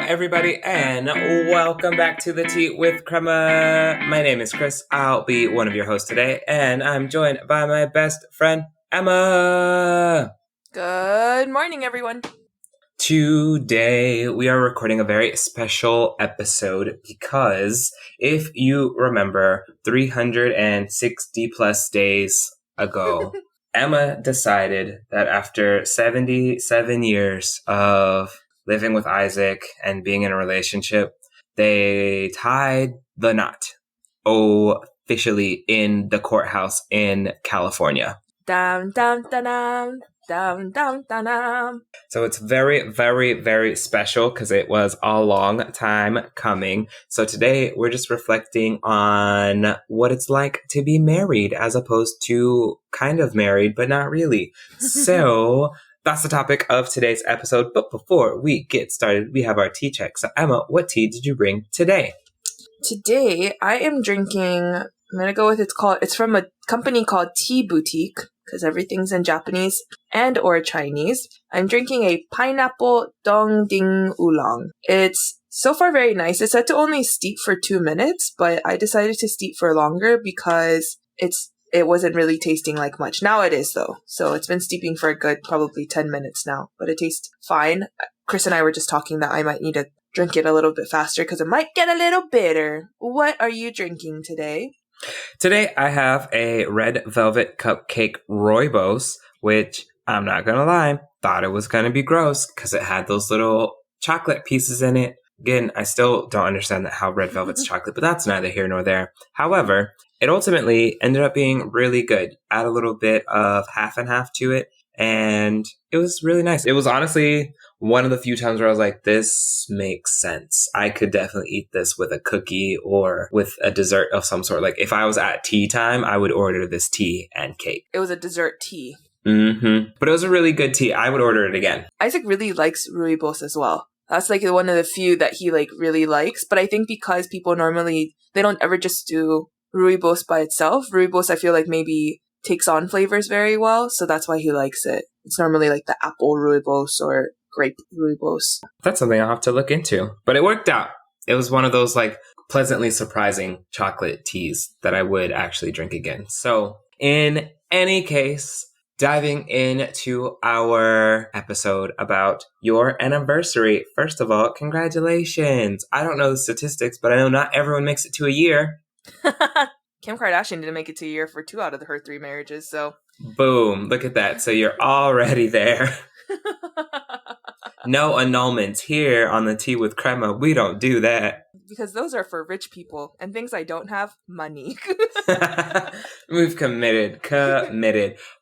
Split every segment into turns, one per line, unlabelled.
everybody, and welcome back to the Tea with Crema. My name is Chris. I'll be one of your hosts today, and I'm joined by my best friend, Emma.
Good morning, everyone.
Today, we are recording a very special episode because if you remember, 360 plus days ago, Emma decided that after 77 years of living with Isaac and being in a relationship, they tied the knot officially in the courthouse in California.
Down, down, down, down, down, down, down, down.
So it's very, very, very special because it was a long time coming. So today we're just reflecting on what it's like to be married as opposed to kind of married, but not really. So that's the topic of today's episode. But before we get started, we have our tea check. So Emma, what tea did you bring today?
Today, I am drinking, I'm going to go with it's from a company called Tea Boutique, because everything's in Japanese and or Chinese. I'm drinking a pineapple dong ding oolong. It's so far very nice. It's said to only steep for 2 minutes, but I decided to steep for longer because it wasn't really tasting like much. Now it is though. So it's been steeping for a good probably 10 minutes now, but it tastes fine. Chris and I were just talking that I might need to drink it a little bit faster because it might get a little bitter. What are you drinking today?
Today I have a red velvet cupcake rooibos, which I'm not going to lie, thought it was going to be gross because it had those little chocolate pieces in it. Again, I still don't understand how red velvet's chocolate, but that's neither here nor there. However, it ultimately ended up being really good. Add a little bit of half and half to it, and it was really nice. It was honestly one of the few times where I was like, this makes sense. I could definitely eat this with a cookie or with a dessert of some sort. Like if I was at tea time, I would order this tea and cake.
It was a dessert tea.
Mm-hmm. But it was a really good tea. I would order it again.
Isaac really likes rooibos as well. That's like one of the few that he like really likes. But I think because people normally, they don't ever just do rooibos by itself. Rooibos, I feel like maybe takes on flavors very well. So that's why he likes it. It's normally like the apple rooibos or grape rooibos.
That's something I'll have to look into. But it worked out. It was one of those like pleasantly surprising chocolate teas that I would actually drink again. So in any case, diving into our episode about your anniversary. First of all, congratulations. I don't know the statistics, but I know not everyone makes it to a year.
Kim Kardashian didn't make it to a year for 2 out of her 3 marriages, so.
Boom. Look at that. So you're already there. No annulments here on the Tea with Crema. We don't do that.
Because those are for rich people. And things I don't have, money.
We've committed.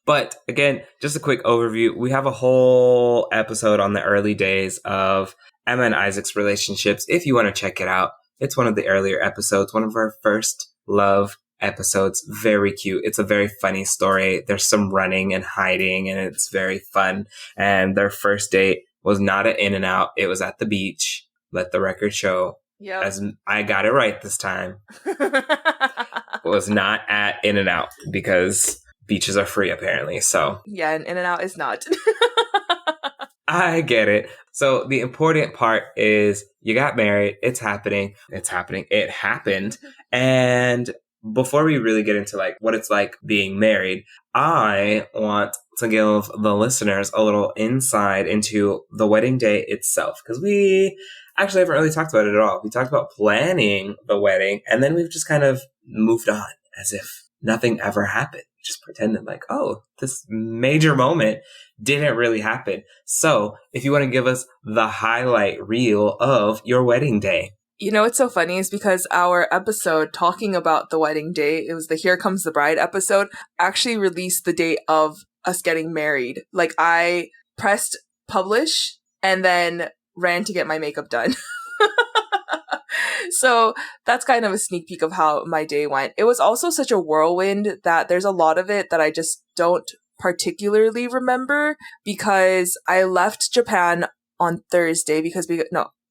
But again, just a quick overview. We have a whole episode on the early days of Emma and Isaac's relationships. If you want to check it out, it's one of the earlier episodes, one of our first love episodes. Very cute. It's a very funny story. There's some running and hiding, and it's very fun. And their first date was not at In-N-Out. It was at the beach. Let the record show.
Yep.
As I got it right this time. It was not at In-N-Out because beaches are free apparently. So
yeah, and In-N-Out is not.
I get it. So the important part is you got married. It's happening. It happened. And before we really get into like what it's like being married, I want to give the listeners a little insight into the wedding day itself. Because we actually haven't really talked about it at all. We talked about planning the wedding, and then we've just kind of moved on as if nothing ever happened. Just pretended like, oh, this major moment didn't really happen. So if you want to give us the highlight reel of your wedding day.
You know what's so funny is because our episode talking about the wedding day, it was the Here Comes the Bride episode, actually released the day of us getting married. Like I pressed publish and then ran to get my makeup done. So that's kind of a sneak peek of how my day went. It was also such a whirlwind that there's a lot of it that I just don't particularly remember because I left Japan on Thursday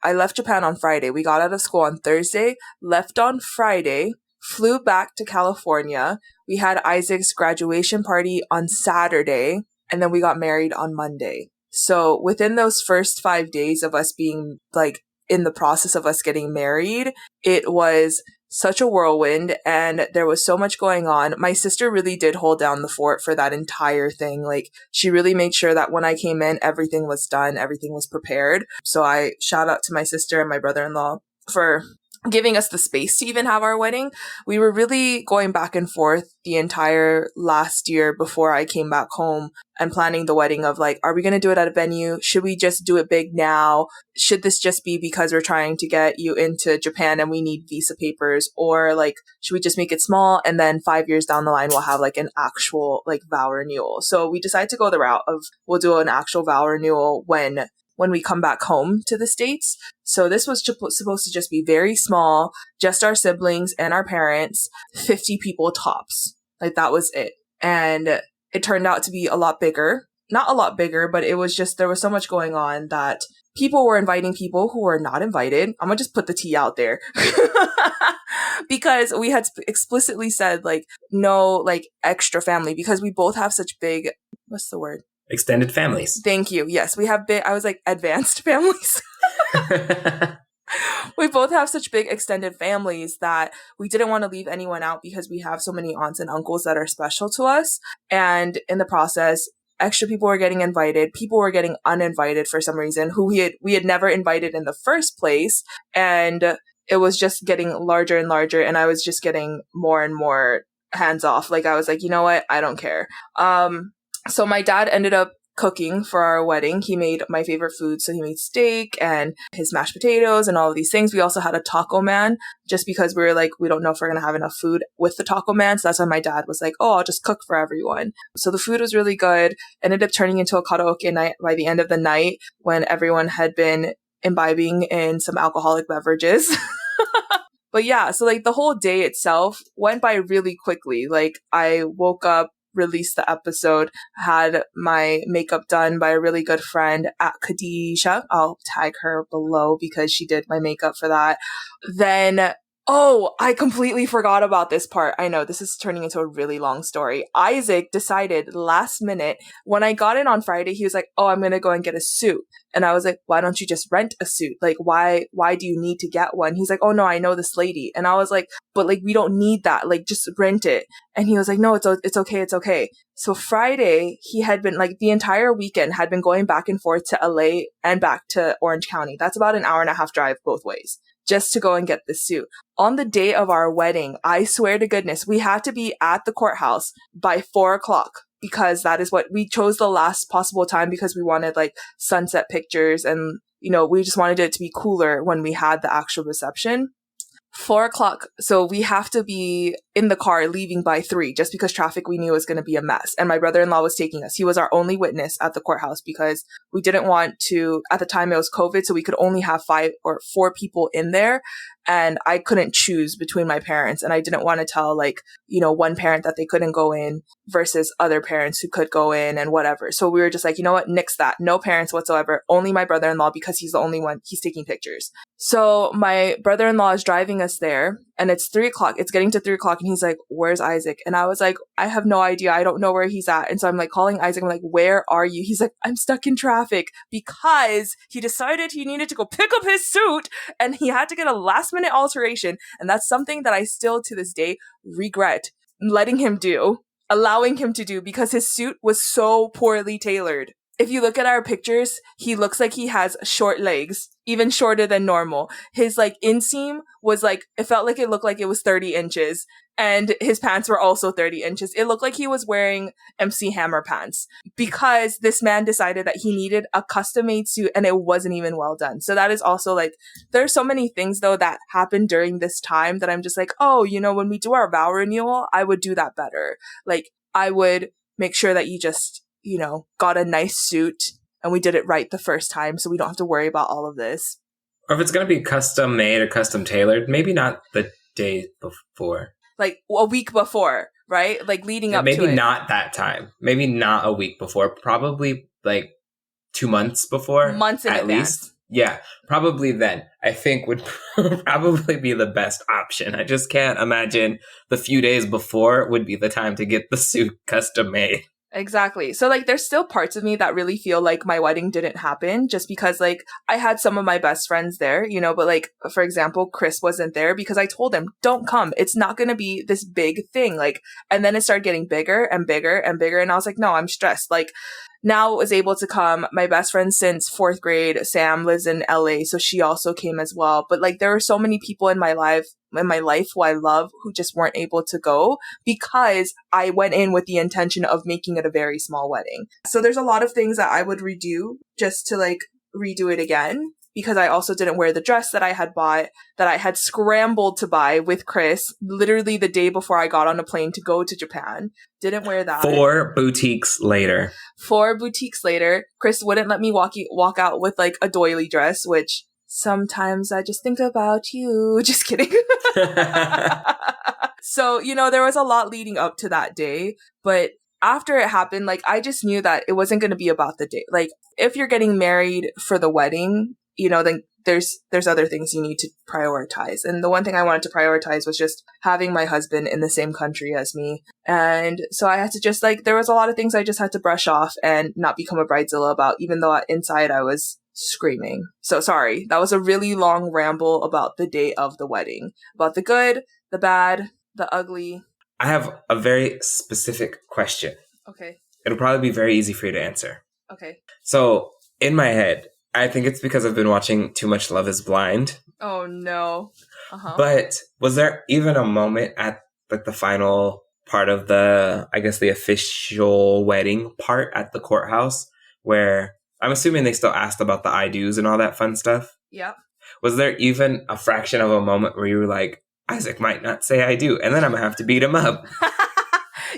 I left Japan on Friday. We got out of school on Thursday, left on Friday, flew back to California. We had Isaac's graduation party on Saturday, and then we got married on Monday. So within those first 5 days of us being like in the process of us getting married, it was such a whirlwind and there was so much going on. My sister really did hold down the fort for that entire thing. Like, she really made sure that when I came in, everything was done, everything was prepared. So I shout out to my sister and my brother-in-law for giving us the space to even have our wedding. We were really going back and forth the entire last year before I came back home and planning the wedding of like, are we going to do it at a venue? Should we just do it big now? Should this just be because we're trying to get you into Japan and we need visa papers? Or like, should we just make it small? And then 5 years down the line, we'll have like an actual like vow renewal. So we decided to go the route of we'll do an actual vow renewal when we come back home to the States. So this was supposed to just be very small, just our siblings and our parents, 50 people tops. Like, that was it. And it turned out to be a lot bigger. Not a lot bigger, but it was just, there was so much going on that people were inviting people who were not invited. I'm gonna just put the tea out there. Because we had explicitly said, like, no, like, extra family, because we both have such big, what's the word?
Extended families.
Thank you. Yes, we have I was like, advanced families. We both have such big extended families that we didn't want to leave anyone out because we have so many aunts and uncles that are special to us. And in the process, extra people were getting invited. People were getting uninvited for some reason, who we had never invited in the first place. And it was just getting larger and larger. And I was just getting more and more hands off. Like, I was like, you know what? I don't care. So my dad ended up cooking for our wedding. He made my favorite food. So he made steak and his mashed potatoes and all of these things. We also had a taco man just because we were like, we don't know if we're going to have enough food with the taco man. So that's why my dad was like, oh, I'll just cook for everyone. So the food was really good. Ended up turning into a karaoke night by the end of the night when everyone had been imbibing in some alcoholic beverages. But yeah, so like the whole day itself went by really quickly. Like, I woke up, released the episode, had my makeup done by a really good friend at Khadijah. I'll tag her below because she did my makeup for that. Then, oh, I completely forgot about this part. I know this is turning into a really long story. Isaac decided last minute, when I got in on Friday, he was like, oh, I'm going to go and get a suit. And I was like, why don't you just rent a suit? Like, why do you need to get one? He's like, oh no, I know this lady. And I was like, but like, we don't need that. Like, just rent it. And he was like, no, it's okay. It's okay. So Friday, he had been like the entire weekend had been going back and forth to LA and back to Orange County. That's about an hour and a half drive both ways, just to go and get the suit. On the day of our wedding, I swear to goodness, we had to be at the courthouse by 4:00 because that is what we chose, the last possible time, because we wanted like sunset pictures and, you know, we just wanted it to be cooler when we had the actual reception. 4:00. So we have to be in the car leaving by 3 just because traffic we knew was going to be a mess. And my brother-in-law was taking us. He was our only witness at the courthouse because we didn't want to, at the time it was COVID, so we could only have 5 or 4 people in there. And I couldn't choose between my parents. And I didn't want to tell like, you know, one parent that they couldn't go in versus other parents who could go in and whatever. So we were just like, you know what? Nix that. No parents whatsoever. Only my brother-in-law because he's the only one. He's taking pictures. So my brother-in-law is driving us there and it's 3:00. It's getting to 3:00 and he's like, where's Isaac? And I was like, I have no idea. I don't know where he's at. And so I'm like calling Isaac. I'm like, where are you? He's like, I'm stuck in traffic because he decided he needed to go pick up his suit and he had to get a last minute alteration. And that's something that I still to this day regret allowing him to do because his suit was so poorly tailored. If you look at our pictures, he looks like he has short legs, even shorter than normal. His like inseam was like, it felt like it looked like it was 30 inches. And his pants were also 30 inches. It looked like he was wearing MC Hammer pants because this man decided that he needed a custom made suit and it wasn't even well done. So that is also like, there are so many things though that happened during this time that I'm just like, oh, you know, when we do our vow renewal, I would do that better. Like I would make sure that you just, you know, got a nice suit and we did it right the first time. So we don't have to worry about all of this.
Or if it's going to be custom made or custom tailored, maybe not the day before.
Like a week before, right? Like leading up to it.
Maybe not that time. Maybe not a week before. Probably like 2 months before.
Months in advance.
Least. Yeah, probably then. I think would probably be the best option. I just can't imagine the few days before would be the time to get the suit custom made.
Exactly. So like there's still parts of me that really feel like my wedding didn't happen just because like I had some of my best friends there, you know, but like for example, Chris wasn't there because I told him, "Don't come. It's not going to be this big thing." Like and then it started getting bigger and bigger and bigger and I was like, "No, I'm stressed." Like now was able to come. My best friend since fourth grade, Sam, lives in LA, so she also came as well. But like there were so many people in my life who I love who just weren't able to go because I went in with the intention of making it a very small wedding. So there's a lot of things that I would redo just to like redo it again. Because I also didn't wear the dress that I had bought, that I had scrambled to buy with Chris, literally the day before I got on a plane to go to Japan. Didn't wear that.
4 boutiques later.
4 boutiques later, Chris wouldn't let me walk out with like a doily dress, which sometimes I just think about you. Just kidding. So, you know, there was a lot leading up to that day, but after it happened, like I just knew that it wasn't going to be about the day. Like if you're getting married for the wedding, you know, then there's other things you need to prioritize. And the one thing I wanted to prioritize was just having my husband in the same country as me. And so I had to just like, there was a lot of things I just had to brush off and not become a bridezilla about, even though inside I was screaming. So sorry. That was a really long ramble about the day of the wedding, about the good, the bad, the ugly.
I have a very specific question.
Okay.
It'll probably be very easy for you to answer.
Okay.
So, in my head, I think it's because I've been watching too much Love is Blind.
Oh, no. Uh-huh.
But was there even a moment at like the final part of the, I guess, the official wedding part at the courthouse where I'm assuming they still asked about the I do's and all that fun stuff?
Yep.
Was there even a fraction of a moment where you were like, Isaac might not say I do, and then I'm going to have to beat him up?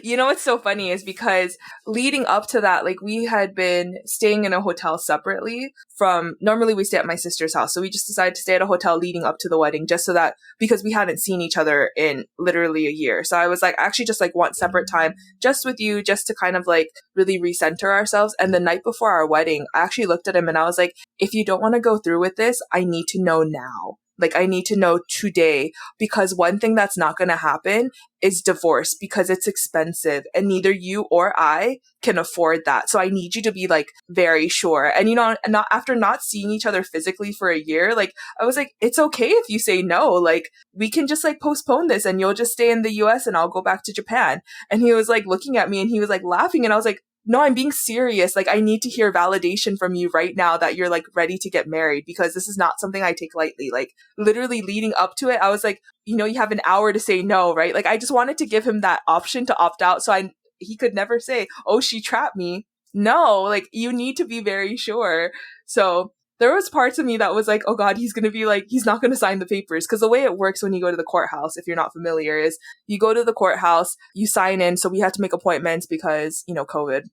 You know what's so funny is because leading up to that, like we had been staying in a hotel separately from, normally we stay at my sister's house. So we just decided to stay at a hotel leading up to the wedding just so that, because we hadn't seen each other in literally a year. So I was like, I actually just like want separate time just with you, just to kind of like really recenter ourselves. And the night before our wedding, I actually looked at him and I was like, if you don't want to go through with this, I need to know now. Like, I need to know today, because one thing that's not going to happen is divorce, because it's expensive and neither you or I can afford that. So I need you to be like very sure. And, you know, not after not seeing each other physically for a year, like I was like, it's okay if you say no, like we can just like postpone this and you'll just stay in the US and I'll go back to Japan. And he was like looking at me and he was like laughing and I was like, no, I'm being serious. Like, I need to hear validation from you right now that you're like ready to get married, because this is not something I take lightly. Like, literally leading up to it, I was like, you know, you have an hour to say no, right? Like, I just wanted to give him that option to opt out. So he could never say, oh, she trapped me. No, like, you need to be very sure. So there was parts of me that was like, oh God, he's going to be like, he's not going to sign the papers. Because the way it works when you go to the courthouse, if you're not familiar, is you go to the courthouse, you sign in. So we had to make appointments because, you know, COVID.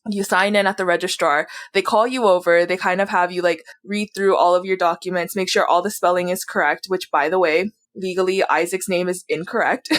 You sign in at the registrar. They call you over. They kind of have you like read through all of your documents, make sure all the spelling is correct, which, by the way, legally, Isaac's name is incorrect.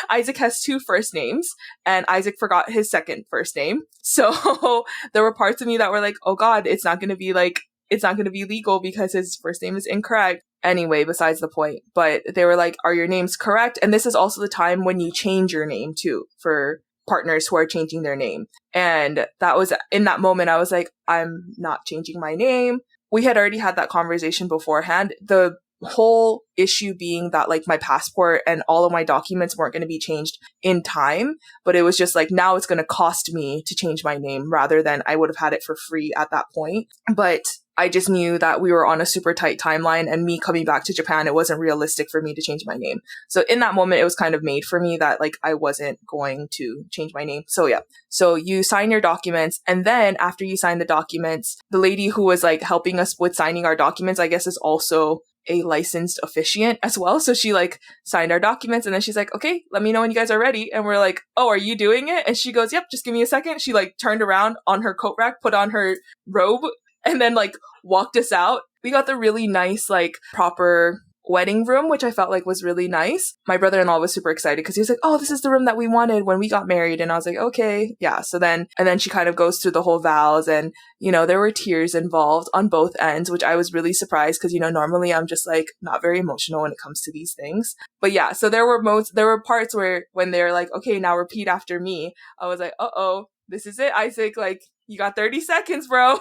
Isaac has 2 first names and Isaac forgot his second first name. So there were parts of me that were like, oh God, it's not going to be legal because his first name is incorrect. Anyway, besides the point. But they were like, are your names correct? And this is also the time when you change your name too, for partners who are changing their name. And that was, in that moment, I was like, I'm not changing my name. We had already had that conversation beforehand. The whole issue being that like my passport and all of my documents weren't going to be changed in time, but it was just like, now it's going to cost me to change my name rather than I would have had it for free at that point. But I just knew that we were on a super tight timeline, and me coming back to Japan, it wasn't realistic for me to change my name. So in that moment, it was kind of made for me that like I wasn't going to change my name. So yeah. So you sign your documents, and then after you sign the documents, the lady who was like helping us with signing our documents, I guess, is also a licensed officiant as well. So she like signed our documents and then she's like, okay, let me know when you guys are ready. And we're like, oh, are you doing it? And she goes, yep, just give me a second. She like turned around on her coat rack, put on her robe, and then like walked us out. We got the really nice, like proper wedding room, which I felt like was really nice. My brother-in-law was super excited because he was like, oh, this is the room that we wanted when we got married. And I was like, okay, yeah. And then she kind of goes through the whole vows, and, there were tears involved on both ends, which I was really surprised because, normally I'm just like not very emotional when it comes to these things. But yeah, so there were parts where when they're like, okay, now repeat after me, I was like, uh-oh, this is it, Isaac. Like, you got 30 seconds, bro.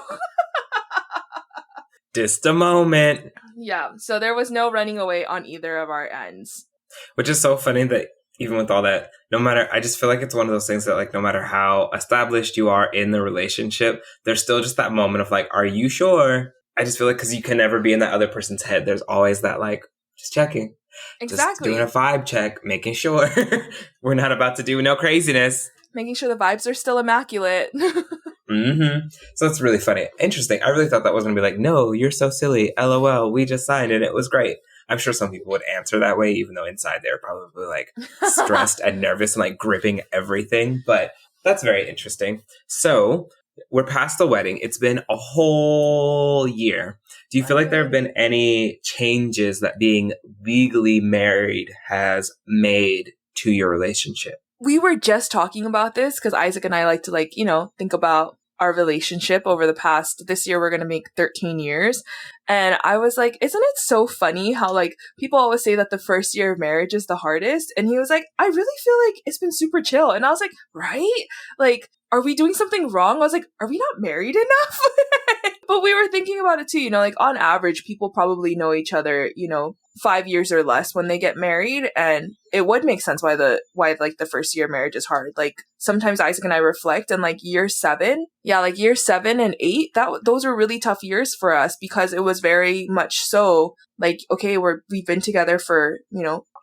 Just a moment.
Yeah, so there was no running away on either of our ends.
Which is so funny that even with all that, I just feel like it's one of those things that like, no matter how established you are in the relationship, there's still just that moment of like, are you sure? I just feel like because you can never be in that other person's head. There's always that like, just checking.
Exactly.
Just doing a vibe check, making sure we're not about to do no craziness.
Making sure the vibes are still immaculate.
Mm-hmm. So it's really funny. Interesting. I really thought that was going to be like, no, you're so silly. LOL. We just signed and it was great. I'm sure some people would answer that way, even though inside they're probably like stressed and nervous and like gripping everything. But that's very interesting. So we're past the wedding. It's been a whole year. Do you feel like there have been any changes that being legally married has made to your relationship?
We were just talking about this because Isaac and I like to think about our relationship over this year we're going to make 13 years. And I was like, isn't it so funny how like people always say that the first year of marriage is the hardest? And he was like, I really feel like it's been super chill. And I was like, right? Like, are we doing something wrong? I was like, are we not married enough? But we were thinking about it too, like on average, people probably know each other, 5 years or less when they get married. And it would make sense why the first year of marriage is hard. Like sometimes Isaac and I reflect and like year 7 and 8, those were really tough years for us because it was very much so like, okay, we've been together for,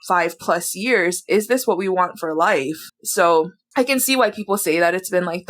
5+ years. Is this what we want for life? So I can see why people say that it's been like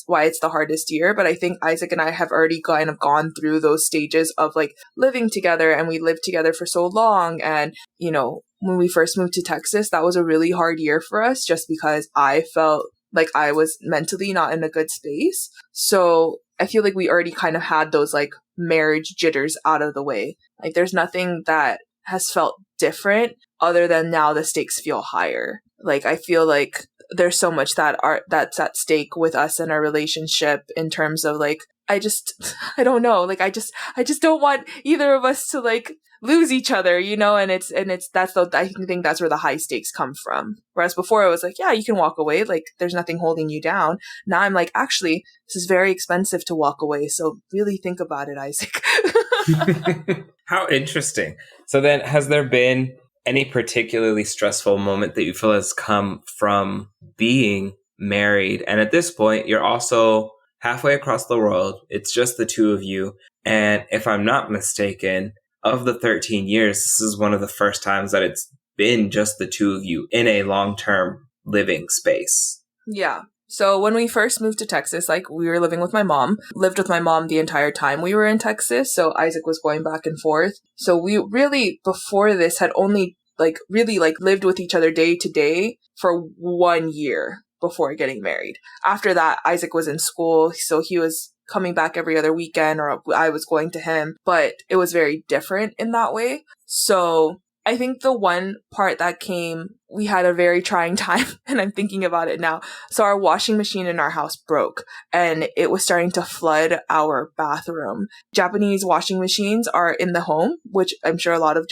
why it's the hardest year. But I think Isaac and I have already kind of gone through those stages of like living together, and we lived together for so long. And, when we first moved to Texas, that was a really hard year for us just because I felt like I was mentally not in a good space. So I feel like we already kind of had those like marriage jitters out of the way. Like there's nothing that has felt different other than now the stakes feel higher. Like I feel like there's so much that's at stake with us in our relationship in terms of like, I don't know. Like I just don't want either of us to like lose each other, and I think that's where the high stakes come from. Whereas before it was like, yeah, you can walk away. Like there's nothing holding you down. Now I'm like, actually, this is very expensive to walk away. So really think about it, Isaac.
How interesting. So then has there been any particularly stressful moment that you feel has come from being married? And at this point, you're also halfway across the world. It's just the two of you. And if I'm not mistaken, of the 13 years, this is one of the first times that it's been just the two of you in a long-term living space.
Yeah. So when we first moved to Texas, like we were living with my mom, lived with my mom the entire time we were in Texas. So Isaac was going back and forth. So we really, before this, had only lived with each other day to day for 1 year before getting married. After that, Isaac was in school. So he was coming back every other weekend, or I was going to him, but it was very different in that way. So I think the one part that we had a very trying time, and I'm thinking about it now. So our washing machine in our house broke, and it was starting to flood our bathroom. Japanese washing machines are in the home, which I'm sure a lot of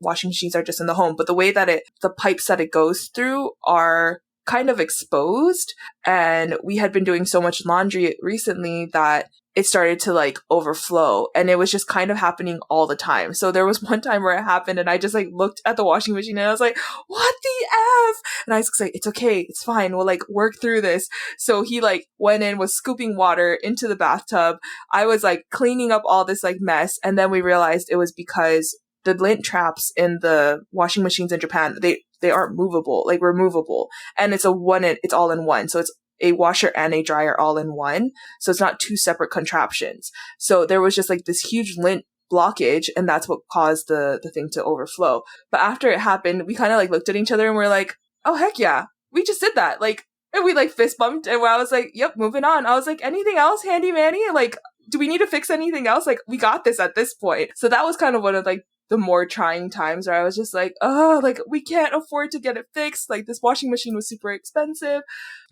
washing machines are just in the home, but the way that the pipes that it goes through are kind of exposed, and we had been doing so much laundry recently that it started to like overflow, and it was just kind of happening all the time. So there was one time where it happened and I just like looked at the washing machine and I was like, what the F? And I was like, it's okay. It's fine. We'll like work through this. So he like went in, was scooping water into the bathtub. I was like cleaning up all this like mess. And then we realized it was because the lint traps in the washing machines in Japan, they aren't removable. And it's all in one. So it's a washer and a dryer all in one. So it's not two separate contraptions. So there was just like this huge lint blockage, and that's what caused the thing to overflow. But after it happened, we kind of like looked at each other and we're like, oh heck yeah, we just did that. Like, and we like fist bumped, and I was like, yep, moving on. I was like, anything else, handy manny? Like, do we need to fix anything else? Like, we got this at this point. So that was kind of one of like the more trying times where I was just like, oh, like we can't afford to get it fixed. Like this washing machine was super expensive.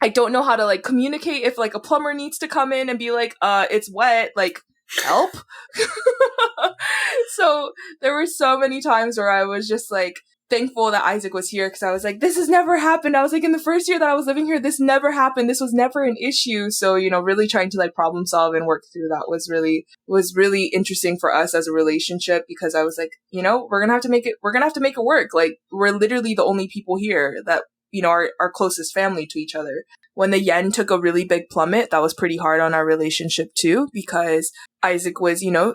I don't know how to like communicate if like a plumber needs to come in and be like, it's wet, like help. So there were so many times where I was just like thankful that Izak was here, because I was like, this has never happened. I was like, in the first year that I was living here, this never happened. This was never an issue. So, you know, really trying to like problem solve and work through that was really interesting for us as a relationship, because I was like, you know, we're going to have to make it work. Like, we're literally the only people here that, you know, are our closest family to each other. When the yen took a really big plummet, that was pretty hard on our relationship too, because Izak was, you know,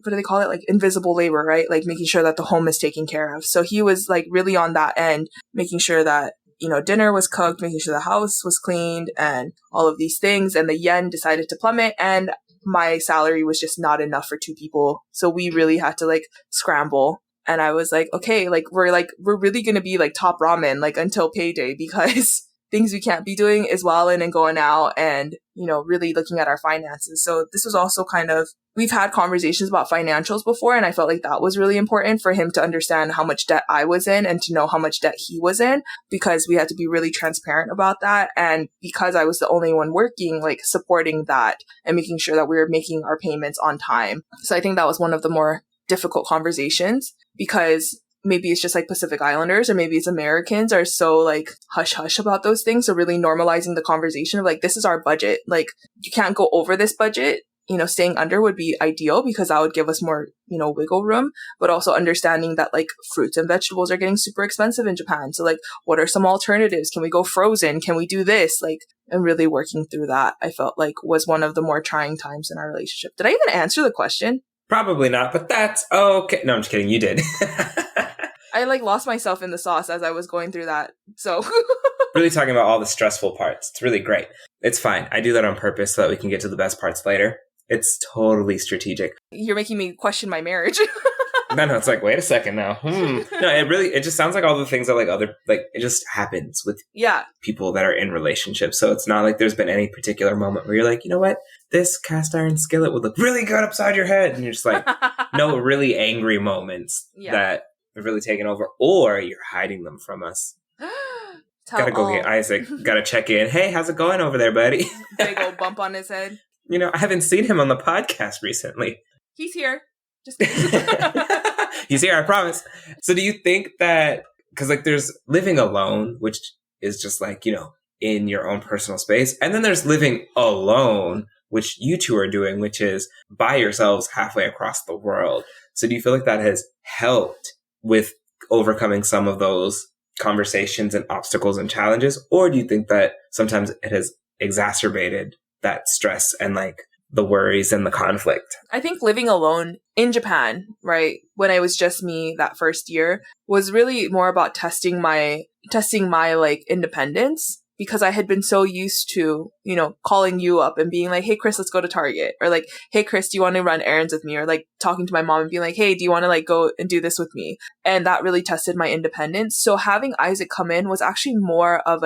what do they call it? Like invisible labor, right? Like making sure that the home is taken care of. So he was like really on that end, making sure that, you know, dinner was cooked, making sure the house was cleaned and all of these things. And the yen decided to plummet, and my salary was just not enough for two people. So we really had to like scramble. And I was like, okay, like we're really going to be like top ramen, like until payday, because things we can't be doing is wilding and going out and, you know, really looking at our finances. So this was also kind of, we've had conversations about financials before, and I felt like that was really important for him to understand how much debt I was in and to know how much debt he was in, because we had to be really transparent about that. And because I was the only one working, like supporting that and making sure that we were making our payments on time. So I think that was one of the more difficult conversations, because maybe it's just like Pacific Islanders or maybe it's Americans are so like hush hush about those things. So really normalizing the conversation of like, this is our budget. Like you can't go over this budget. You know, staying under would be ideal because that would give us more, you know, wiggle room, but also understanding that like fruits and vegetables are getting super expensive in Japan. So like, what are some alternatives? Can we go frozen? Can we do this? Like, and really working through that, I felt like was one of the more trying times in our relationship. Did I even answer the question?
Probably not, but that's okay. No, I'm just kidding. You did.
I like lost myself in the sauce as I was going through that. So
really talking about all the stressful parts. It's really great. It's fine. I do that on purpose so that we can get to the best parts later. It's totally strategic.
You're making me question my marriage.
No, it's like, wait a second now. No, it just sounds like all the things that like other, like it just happens with people that are in relationships. So it's not like there's been any particular moment where you're like, you know what? This cast iron skillet would look really good upside your head. And you're just like, no really angry moments that have really taken over, or you're hiding them from us. Gotta go get Izak. Gotta check in. Hey, how's it going over there, buddy?
Big old bump on his head.
You know, I haven't seen him on the podcast recently.
He's here. Just kidding.
He's here, I promise. So do you think that, because like there's living alone, which is just like, you know, in your own personal space. And then there's living alone, which you two are doing, which is by yourselves halfway across the world. So do you feel like that has helped with overcoming some of those conversations and obstacles and challenges? Or do you think that sometimes it has exacerbated that stress and like the worries and the conflict?
I think living alone in Japan, right, when I was just me that first year, was really more about testing my like independence, because I had been so used to, you know, calling you up and being like, hey Chris, let's go to Target, or like, hey Chris, do you want to run errands with me, or like talking to my mom and being like, hey, do you want to like go and do this with me? And that really tested my independence. So having Izak come in was actually more of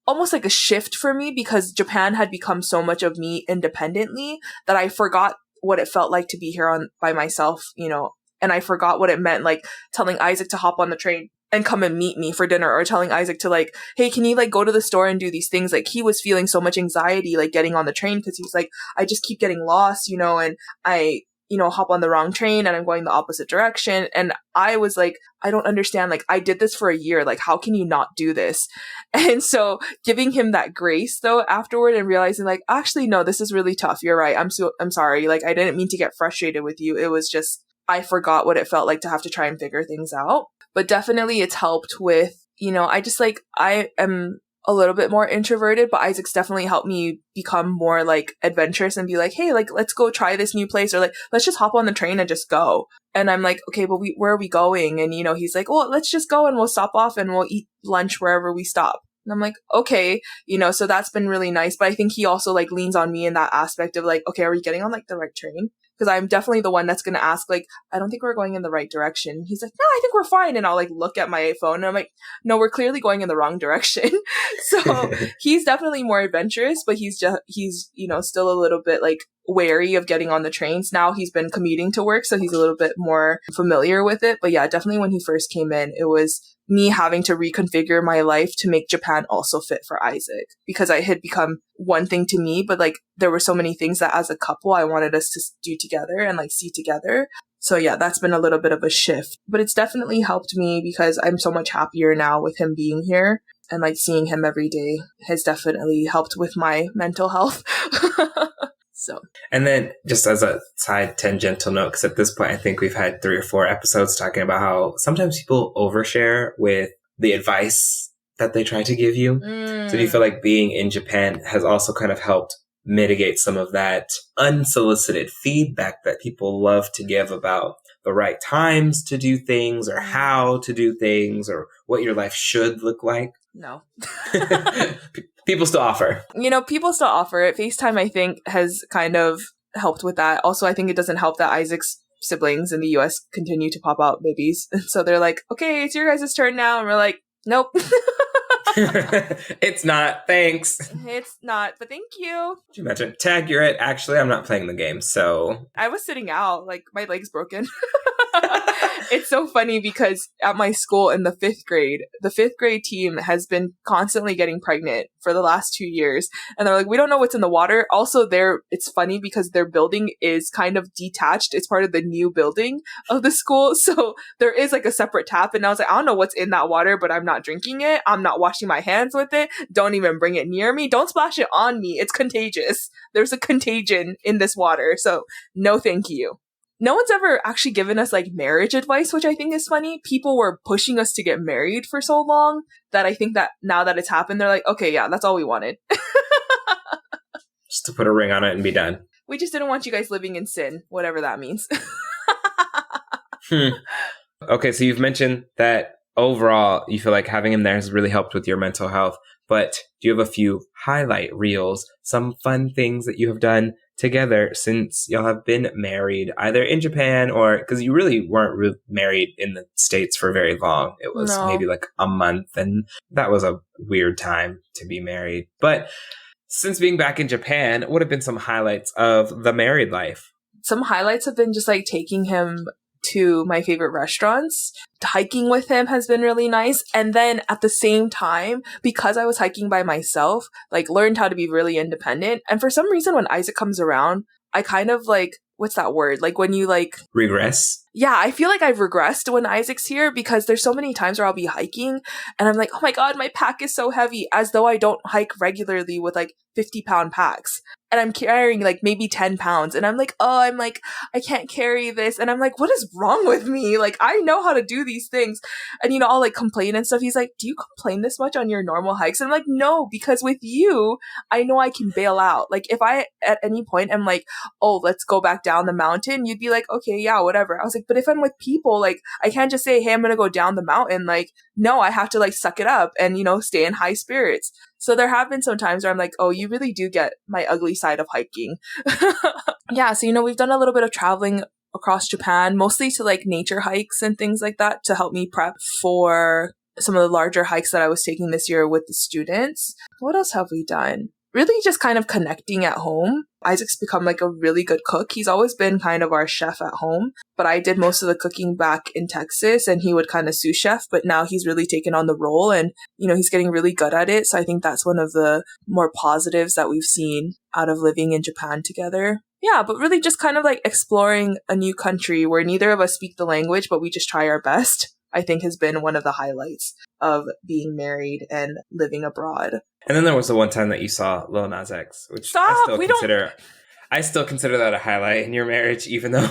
almost like a shift for me, because Japan had become so much of me independently that I forgot what it felt like to be here by myself, you know, and I forgot what it meant, like telling Izak to hop on the train and come and meet me for dinner, or telling Izak to like, hey, can you like go to the store and do these things? Like he was feeling so much anxiety, like getting on the train, because he's like, I just keep getting lost, you know, and I, you know, hop on the wrong train and I'm going the opposite direction. And I was like, I don't understand. Like I did this for a year. Like, how can you not do this? And so giving him that grace though afterward and realizing like, actually, no, this is really tough. You're right. I'm sorry. Like I didn't mean to get frustrated with you. It was just, I forgot what it felt like to have to try and figure things out. But definitely it's helped with, you know, I am a little bit more introverted, but Izak's definitely helped me become more like adventurous and be like, hey, like, let's go try this new place, or like, let's just hop on the train and just go. And I'm like, okay, but where are we going? And, you know, he's like, well, let's just go and we'll stop off and we'll eat lunch wherever we stop. And I'm like, okay, you know, so that's been really nice. But I think he also like leans on me in that aspect of like, okay, are we getting on like the right train? Because I'm definitely the one that's going to ask, like, I don't think we're going in the right direction. He's like, no, I think we're fine. And I'll like look at my phone and I'm like, no, we're clearly going in the wrong direction. So he's definitely more adventurous, but he's, you know, still a little bit like wary of getting on the trains. Now he's been commuting to work, so he's a little bit more familiar with it. But yeah, definitely when he first came in, it was me having to reconfigure my life to make Japan also fit for Isaac, because I had become one thing to me, but like there were so many things that as a couple I wanted us to do together and like see together. So yeah, that's been a little bit of a shift, but it's definitely helped me because I'm so much happier now with him being here, and like seeing him every day has definitely helped with my mental health. So,
and then just as a side tangential note, because at this point I think we've had 3 or 4 episodes talking about how sometimes people overshare with the advice that they try to give you. So do you feel like being in Japan has also kind of helped mitigate some of that unsolicited feedback that people love to give about the right times to do things, or how to do things, or what your life should look like?
No.
People still offer.
You know, people still offer it. FaceTime, I think, has kind of helped with that. Also, I think it doesn't help that Isaac's siblings in the US continue to pop out babies. And so they're like, okay, it's your guys' turn now. And we're like, nope.
It's not. Thanks.
It's not, but thank you.
Did you mention? Tag, you're it. Actually, I'm not playing the game, so.
I was sitting out, like my leg's broken. It's so funny because at my school in the 5th grade team has been constantly getting pregnant for the last 2 years. And they're like, we don't know what's in the water. Also, it's funny because their building is kind of detached. It's part of the new building of the school. So there is like a separate tap. And I was like, I don't know what's in that water, but I'm not drinking it. I'm not washing my hands with it. Don't even bring it near me. Don't splash it on me. It's contagious. There's a contagion in this water. So no, thank you. No one's ever actually given us like marriage advice, which I think is funny. People were pushing us to get married for so long that I think that now that it's happened, they're like, okay, yeah, that's all we wanted.
Just to put a ring on it and be done.
We just didn't want you guys living in sin, whatever that means.
Okay, so you've mentioned that overall you feel like having him there has really helped with your mental health. But do you have a few highlight reels, some fun things that you have done together since y'all have been married, either in Japan or, because you really weren't married in the States for very long. It was maybe like a month, and that was a weird time to be married. But since being back in Japan, what have been some highlights of the married life?
Some highlights have been just like taking him to my favorite restaurants. Hiking with him has been really nice. And then at the same time, because I was hiking by myself, like learned how to be really independent. And for some reason, when Isaac comes around, I kind of like, what's that word? Like when you like...
Regress?
Yeah, I feel like I've regressed when Isaac's here because there's so many times where I'll be hiking and I'm like, oh my God, my pack is so heavy, as though I don't hike regularly with like 50-pound packs. And I'm carrying like maybe 10 pounds. And I'm like, I can't carry this. And I'm like, what is wrong with me? Like, I know how to do these things. And, you know, I'll like complain and stuff. He's like, do you complain this much on your normal hikes? And I'm like, no, because with you, I know I can bail out. Like, if I at any point am like, oh, let's go back down the mountain, you'd be like, okay, yeah, whatever. I was like, but if I'm with people, like, I can't just say, hey, I'm going to go down the mountain. Like, no, I have to like suck it up and, you know, stay in high spirits. So there have been some times where I'm like, oh, you really do get my ugly side of hiking. Yeah. So, you know, we've done a little bit of traveling across Japan, mostly to like nature hikes and things like that to help me prep for some of the larger hikes that I was taking this year with the students. What else have we done? Really just kind of connecting at home. Isaac's become like a really good cook. He's always been kind of our chef at home, but I did most of the cooking back in Texas and he would kind of sous chef, but now he's really taken on the role and, you know, he's getting really good at it. So I think that's one of the more positives that we've seen out of living in Japan together. Yeah, but really just kind of like exploring a new country where neither of us speak the language, but we just try our best, I think has been one of the highlights of being married and living abroad.
And then there was the one time that you saw Lil Nas X, which I still consider that a highlight in your marriage, even though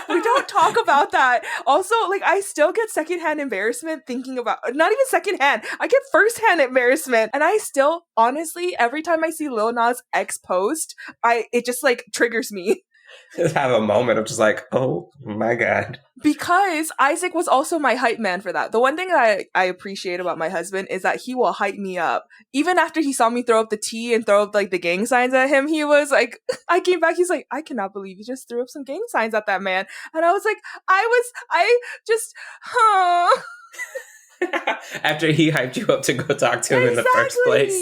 we don't talk about that. Also, like, I still get secondhand embarrassment thinking about, not even secondhand, I get firsthand embarrassment. And I still, honestly, every time I see Lil Nas X post, it just like triggers me.
Just have a moment of just like, oh my God.
Because Isaac was also my hype man for that. The one thing that I appreciate about my husband is that he will hype me up. Even after he saw me throw up the tea and throw up like the gang signs at him, he was like, I came back, he's like, I cannot believe you just threw up some gang signs at that man. And I was like,
After he hyped you up to go talk to him in the first place.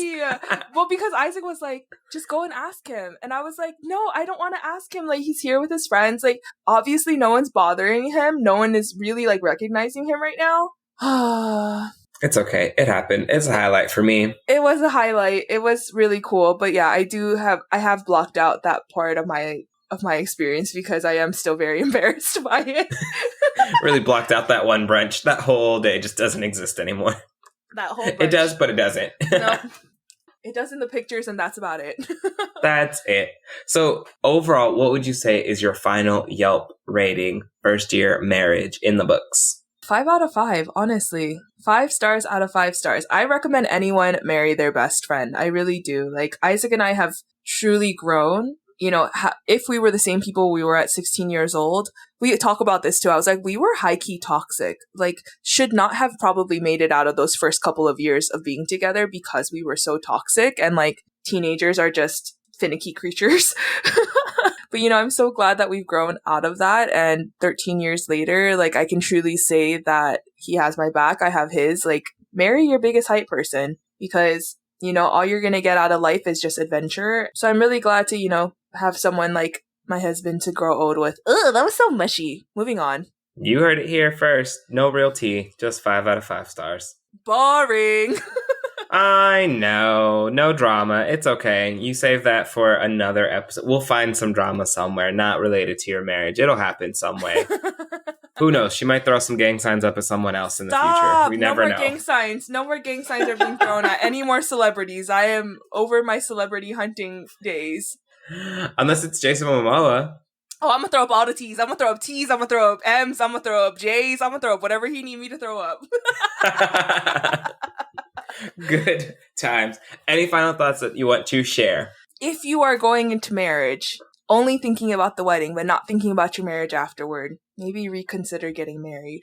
Well, because Isaac was like, just go and ask him. And I was like, no, I don't want to ask him. Like, he's here with his friends. Like, obviously no one's bothering him. No one is really, like, recognizing him right now.
It's okay. It happened. It's a highlight for me.
It was a highlight. It was really cool. But yeah, I have blocked out that part of my experience because I am still very embarrassed by it.
Really blocked out that one brunch. That whole day just doesn't exist anymore.
That whole brunch.
It does, but it doesn't.
No. It does in the pictures, and that's about it.
That's it. So overall, what would you say is your final Yelp rating, first year marriage in the books?
5 out of 5, honestly. 5 stars out of 5 stars. I recommend anyone marry their best friend. I really do. Like, Isaac and I have truly grown. You know, if we were the same people we were at 16 years old, we talk about this too. I was like, we were high-key toxic. Like, should not have probably made it out of those first couple of years of being together because we were so toxic. And like, teenagers are just finicky creatures. But, you know, I'm so glad that we've grown out of that. And 13 years later, like, I can truly say that he has my back. I have his. Like, marry your biggest hype person because, you know, all you're going to get out of life is just adventure. So I'm really glad to, you know, have someone like my husband to grow old with. Ugh, that was so mushy. Moving on.
You heard it here first. No real tea. Just 5 out of 5 stars.
Boring.
I know. No drama. It's okay. You save that for another episode. We'll find some drama somewhere not related to your marriage. It'll happen some way. Who knows? She might throw some gang signs up at someone else in the future. We never know.
No more gang signs. No more gang signs are being thrown at any more celebrities. I am over my celebrity hunting days.
Unless it's Jason Momoa.
Oh, I'm going to throw up all the T's. I'm going to throw up T's. I'm going to throw up M's. I'm going to throw up J's. I'm going to throw up whatever he need me to throw up.
Good times. Any final thoughts that you want to share?
If you are going into marriage, only thinking about the wedding, but not thinking about your marriage afterward, maybe reconsider getting married.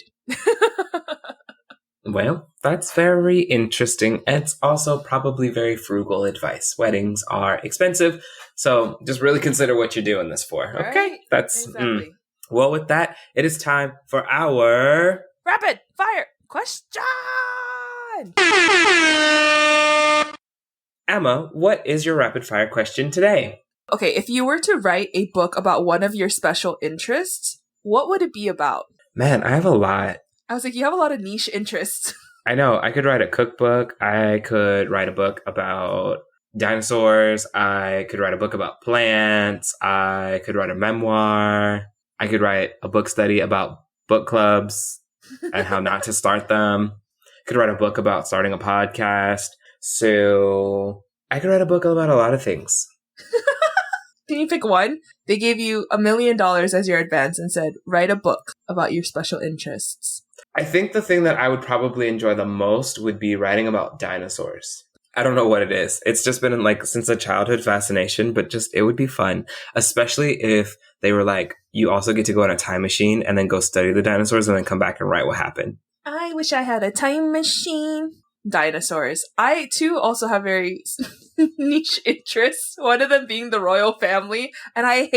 Well, that's very interesting. It's also probably very frugal advice. Weddings are expensive, so just really consider what you're doing this for.
Right?
Okay? That's
exactly.
Well, with that, it is time for our
rapid fire question.
Emma, what is your rapid fire question today?
Okay, if you were to write a book about one of your special interests, what would it be about?
Man, I have a lot.
I was like, you have a lot of niche interests.
I know. I could write a cookbook. I could write a book about dinosaurs. I could write a book about plants. I could write a memoir. I could write a book study about book clubs and how not to start them. I could write a book about starting a podcast. So I could write a book about a lot of things.
Can you pick one? They gave you $1 million as your advance and said, write a book about your special interests.
I think the thing that I would probably enjoy the most would be writing about dinosaurs. I don't know what it is. It's just been like since a childhood fascination, but just it would be fun, especially if they were like, you also get to go on a time machine and then go study the dinosaurs and then come back and write what happened.
I wish I had a time machine. Dinosaurs. I too also have very niche interests. One of them being the royal family, and I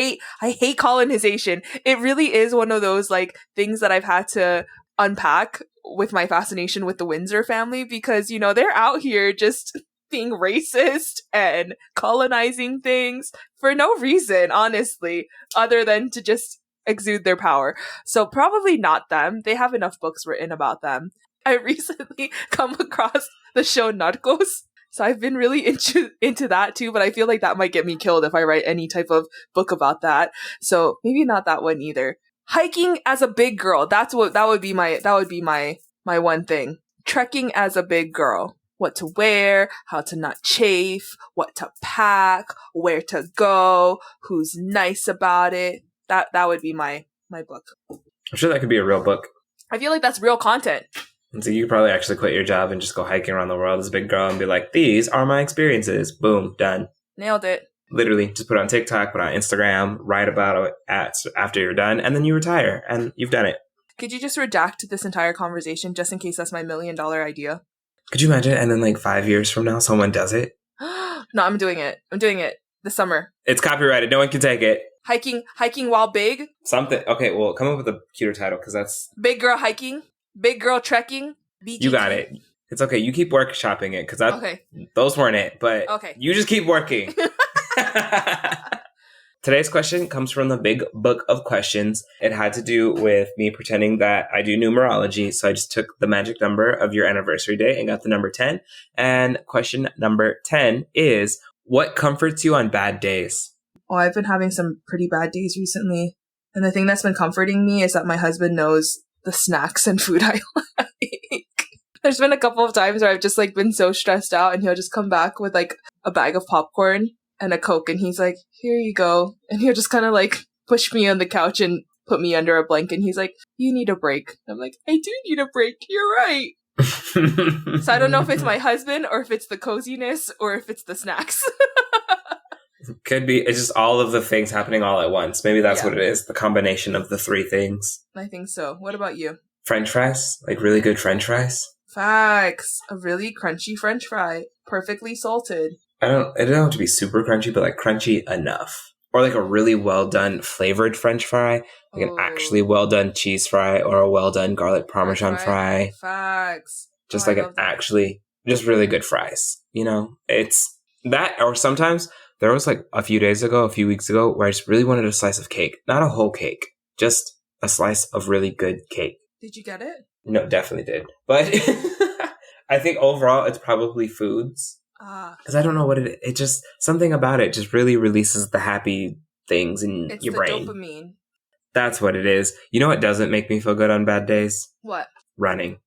hate colonization. It really is one of those like things that I've had to unpack with my fascination with the Windsor family because, you know, they're out here just being racist and colonizing things for no reason, honestly, other than to just exude their power. So probably not them. They have enough books written about them. I recently come across the show Narcos, so I've been really into that too, but I feel like that might get me killed if I write any type of book about that. So maybe not that one either. Hiking as a big girl, that would be my one thing. Trekking as a big girl. What to wear, how to not chafe, what to pack, where to go, who's nice about it. That would be my book.
I'm sure that could be a real book.
I feel like that's real content.
And so you could probably actually quit your job and just go hiking around the world as a big girl and be like, these are my experiences. Boom, done.
Nailed it.
Literally, just put it on TikTok, put it on Instagram, write about it after you're done, and then you retire, and you've done it.
Could you just redact this entire conversation just in case that's my $1 million idea?
Could you imagine? And then like 5 years from now, someone does it?
No, I'm doing it. I'm doing it this summer.
It's copyrighted. No one can take it.
Hiking while big?
Something. Okay, well, come up with a cuter title because that's...
Big girl hiking? Big girl trekking?
You got it. It's okay. You keep workshopping it because those weren't it. But you just keep working. Today's question comes from the big book of questions. It had to do with me pretending that I do numerology. So I just took the magic number of your anniversary day and got the number 10. And question number 10 is, what comforts you on bad days?
Oh, I've been having some pretty bad days recently. And the thing that's been comforting me is that my husband knows the snacks and food I like. There's been a couple of times where I've just like been so stressed out and he'll just come back with like a bag of popcorn and a Coke, and he's like, here you go. And he'll just kind of like push me on the couch and put me under a blanket. And he's like, you need a break. I'm like, I do need a break. You're right. So I don't know if it's my husband or if it's the coziness or if it's the snacks.
Could be. It's just all of the things happening all at once. Maybe that's what it is. The combination of the three things.
I think so. What about you?
French fries? Like really good French fries?
Facts. A really crunchy French fry. Perfectly salted.
It don't have to be super crunchy, but like crunchy enough. Or like a really well done flavored French fry. Like an actually well done cheese fry or a well done garlic parmesan fry.
Facts.
Just like an actually, just really good fries. You know, it's that. Or sometimes there was like a few weeks ago, where I just really wanted a slice of cake. Not a whole cake, just a slice of really good cake.
Did you get it?
No, definitely did. But I think overall it's probably foods. Because I don't know what it just, something about it just really releases the happy things in your brain.
It's the dopamine.
That's what it is. You know what doesn't make me feel good on bad days?
What?
Running.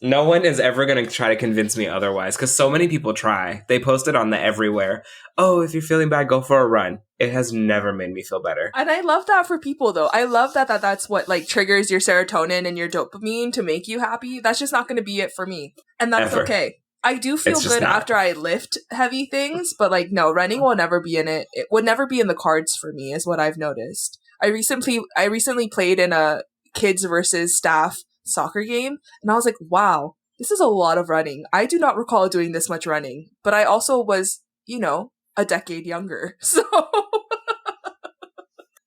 No one is ever going to try to convince me otherwise, because so many people try. They post it on the everywhere. Oh, if you're feeling bad, go for a run. It has never made me feel better.
And I love that for people, though. I love that's what like triggers your serotonin and your dopamine to make you happy. That's just not going to be it for me. And that's okay. I do feel good after I lift heavy things, but like, no, running will never be in it. It would never be in the cards for me, is what I've noticed. I recently played in a kids versus staff soccer game, and I was like, wow, this is a lot of running. I do not recall doing this much running, but I also was, a decade younger.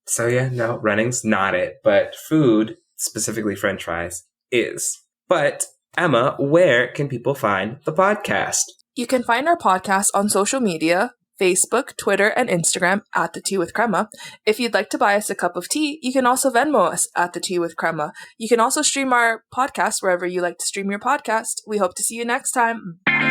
So yeah, no, running's not it, but food, specifically French fries, is. But Emma, where can people find the podcast?
You can find our podcast on social media, Facebook, Twitter, and Instagram at The Tea with Crema. If you'd like to buy us a cup of tea, you can also Venmo us at The Tea with Crema. You can also stream our podcast wherever you like to stream your podcast. We hope to see you next time. Bye.